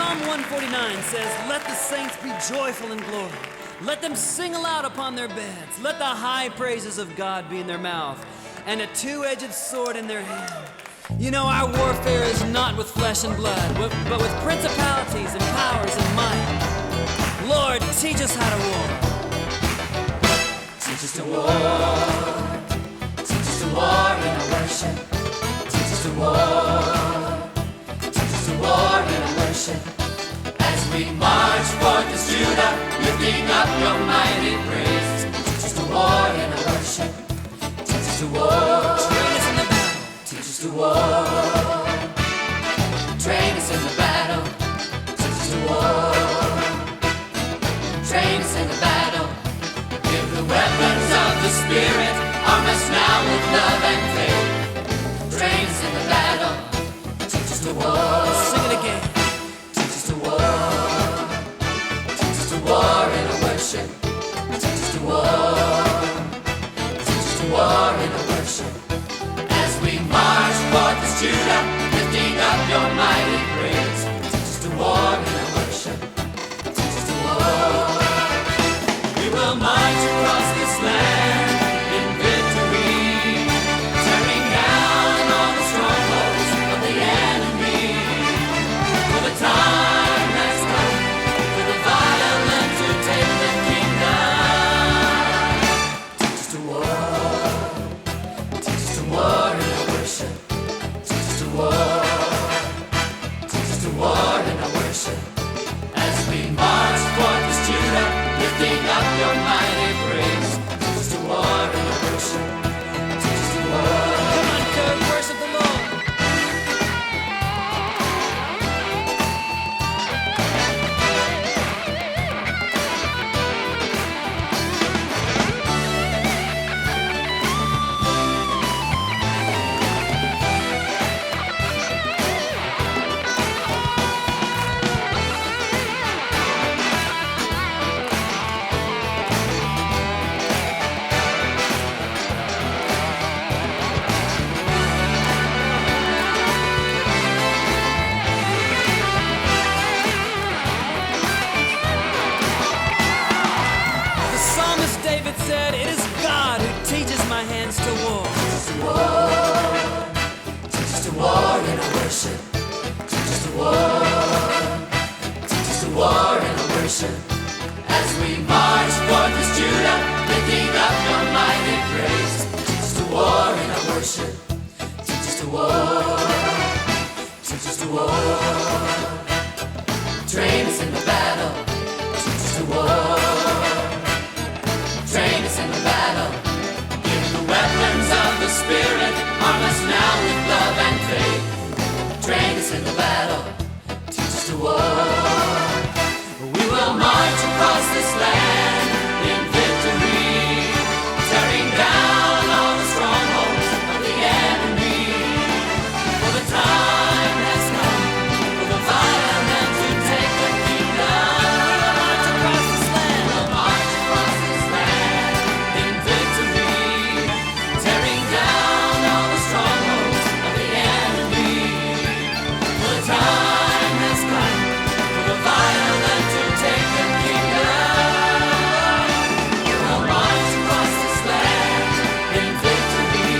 Psalm 149 says, "Let the saints be joyful in glory. Let them sing aloud upon their beds. Let the high praises of God be in their mouth, and a two-edged sword in their hand." You know, our warfare is not with flesh and blood, but with principalities and powers and might. Lord, teach us how to war. Teach us to war. Teach us to war in our worship. Teach us to war. Teach us to war in our worship. As we march forth as Judah, lifting up your mighty praise. Teach us to war in our worship. Teach us to war. Train us in the battle. Teach us to war. Train us in the battle. Teach us to war. Train us in the battle. Give the weapons of the Spirit. Arm us now with love and faith. Train us in the battle. Teach us to war. Sing it again. Teach us to war. Teach us to war in our worship. Teach us to war. Teach us to war in our worship. As we march forth as Judah, lifting up your mighty praise. Teach us to war in our worship. Teach us to war. We will march across this land in victory, tearing down all the strongholds of the enemy. For the time has come for the violent to take the kingdom. Teach us to war. Teach us to war in our worship. Teach us to war. Teach us to war in our worship. As we march forth as Judah, lifting up your mighty praise. Teach us to war in our worship. Teach us to war. Come on, Kirk, worship the Lord. The psalmist David said, "It is God who teaches my hands to war." Teach us to war in our worship. Teach us to war. Teach us to war in our worship. As we march forth as Judah, lifting up your mighty praise. Teach us to war in our worship. Teach us to war. Teach us to war. Train us in the battle. Teach us to war. Train us in the battle. Give the weapons of the Spirit. Arm us now with love and faith. Train us in the battle. Teach us to war. We will march across this land in victory, tearing down all the strongholds of the enemy. For the time has come for the violent to take the kingdom. March across this land. We'll march across this land in victory, tearing down all the strongholds of the enemy. For the time has come for the violent to take the kingdom. We'll march across this land in victory,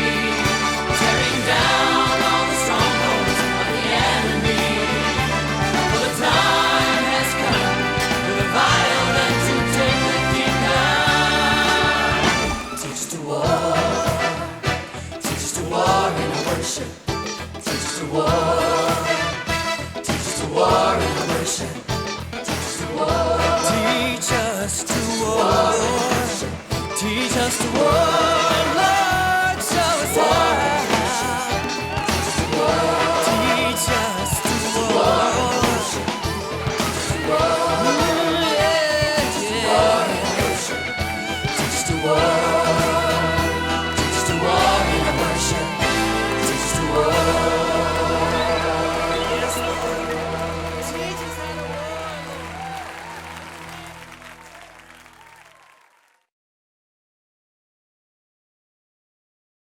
tearing down all the strongholds of the enemy. For the time has come for the violent to take the kingdom. Teach us to war. Teach us to war in our worship. Teach us to war. Teach us to war in our worship. Teach us to war. Teach us to war. Teach us to war.